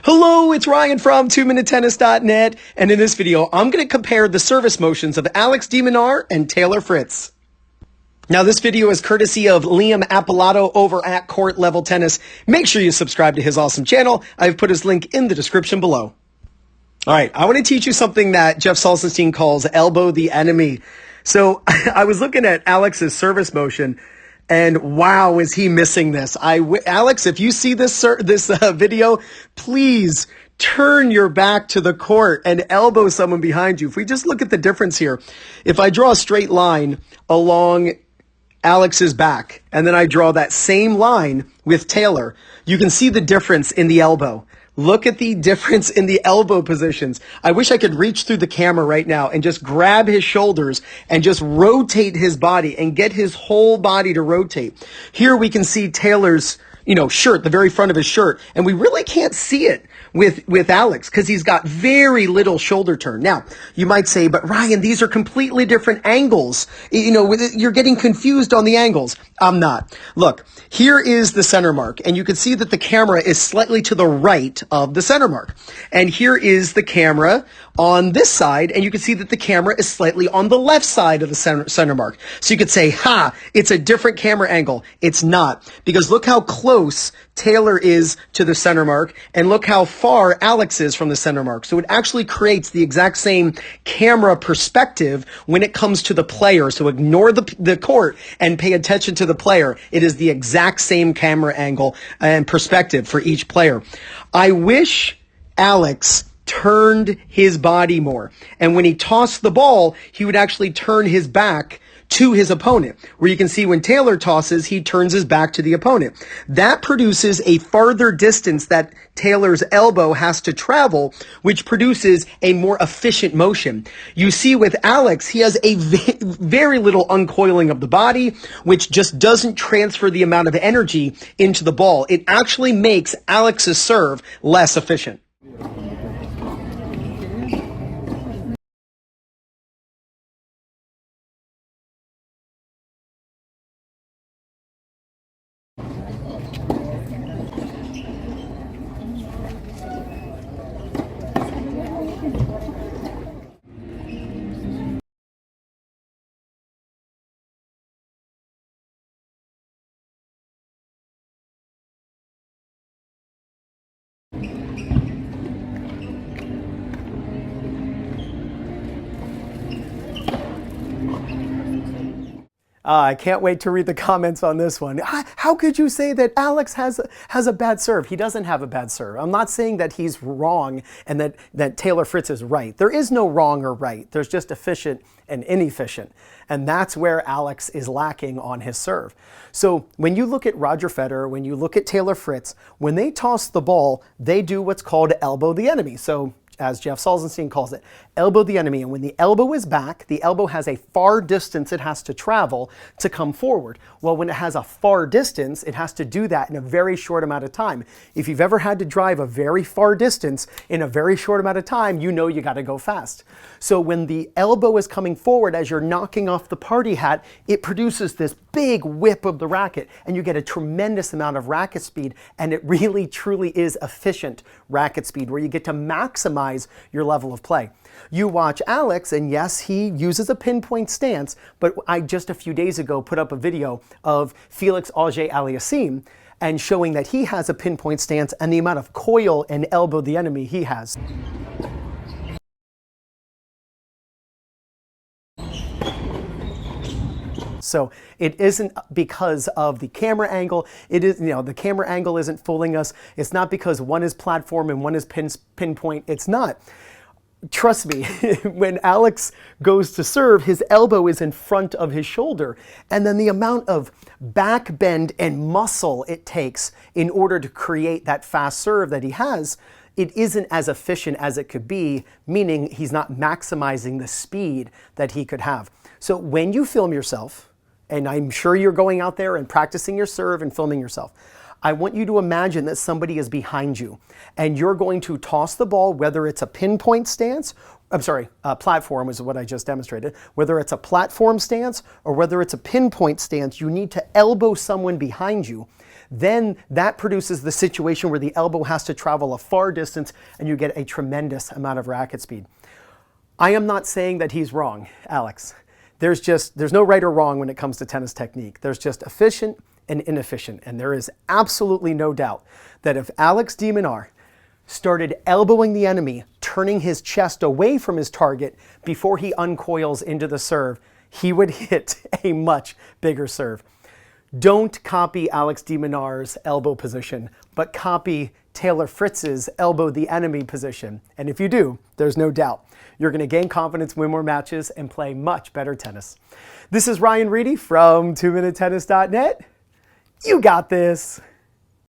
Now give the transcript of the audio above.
Hello, it's Ryan from 2minutetennis.net, and in this video, I'm going to compare the service motions of Alex de Minaur and Taylor Fritz. Now, this video is courtesy of Liam Appilato over at Court Level Tennis. Make sure you subscribe to his awesome channel. I've put his link in the description below. All right, I want to teach you something that Jeff Salzenstein calls elbow the enemy. So I was looking at Alex's service motion, and wow, is he missing this. Alex, if you see this video, please turn your back to the court and elbow someone behind you. If we just look at the difference here, if I draw a straight line along Alex's back, and then I draw that same line with Taylor, you can see the difference in the elbow. Look at the difference in the elbow positions. I wish I could reach through the camera right now and just grab his shoulders and just rotate his body and get his whole body to rotate. Here we can see Taylor's, shirt, the very front of his shirt, and we really can't see it with Alex because he's got very little shoulder turn. Now, you might say, but Ryan, these are completely different angles. You're getting confused on the angles. I'm not. Look, here is the center mark, and you can see that the camera is slightly to the right of the center mark. And here is the camera on this side, and you can see that the camera is slightly on the left side of the center mark. So you could say, it's a different camera angle. It's not, because look how close Taylor is to the center mark, and look how far Alex is from the center mark. So it actually creates the exact same camera perspective when it comes to the player. So ignore the court and pay attention to the player. It is the exact same camera angle and perspective for each player. I wish Alex turned his body more. And when he tossed the ball, he would actually turn his back to his opponent, where you can see when Taylor tosses, he turns his back to the opponent. That produces a farther distance that Taylor's elbow has to travel, which produces a more efficient motion. You see with Alex, he has a very little uncoiling of the body, which just doesn't transfer the amount of energy into the ball. It actually makes Alex's serve less efficient. I can't wait to read the comments on this one. How could you say that Alex has a bad serve? He doesn't have a bad serve. I'm not saying that he's wrong and that Taylor Fritz is right. There is no wrong or right. There's just efficient and inefficient. And that's where Alex is lacking on his serve. So when you look at Roger Federer, when you look at Taylor Fritz, when they toss the ball, they do what's called elbow the enemy. So as Jeff Salzenstein calls it, elbow the enemy. And when the elbow is back, the elbow has a far distance it has to travel to come forward. Well, when it has a far distance, it has to do that in a very short amount of time. If you've ever had to drive a very far distance in a very short amount of time, you know you got to go fast. So when the elbow is coming forward as you're knocking off the party hat, it produces this big whip of the racket, and you get a tremendous amount of racket speed, and it really truly is efficient racket speed where you get to maximize your level of play. You watch Alex, and yes, he uses a pinpoint stance, but I just a few days ago put up a video of Felix Auger-Aliassime and showing that he has a pinpoint stance and the amount of coil and elbow the enemy he has. So it isn't because of the camera angle. It is, the camera angle isn't fooling us. It's not because one is platform and one is pinpoint. It's not. Trust me, when Alex goes to serve, his elbow is in front of his shoulder. And then the amount of back bend and muscle it takes in order to create that fast serve that he has, it isn't as efficient as it could be, meaning he's not maximizing the speed that he could have. So when you film yourself, and I'm sure you're going out there and practicing your serve and filming yourself, I want you to imagine that somebody is behind you and you're going to toss the ball, whether it's a pinpoint stance, platform is what I just demonstrated, whether it's a platform stance or whether it's a pinpoint stance, you need to elbow someone behind you. then that produces the situation where the elbow has to travel a far distance and you get a tremendous amount of racket speed. I am not saying that he's wrong, Alex. There's no right or wrong when it comes to tennis technique. There's just efficient and inefficient. And there is absolutely no doubt that if Alex de Minaur started elbowing the enemy, turning his chest away from his target before he uncoils into the serve, he would hit a much bigger serve. Don't copy Alex de Minaur's elbow position, but copy Taylor Fritz's elbow the enemy position. And if you do, there's no doubt you're going to gain confidence, win more matches, and play much better tennis. This is Ryan Reedy from 2MinuteTennis.net. You got this.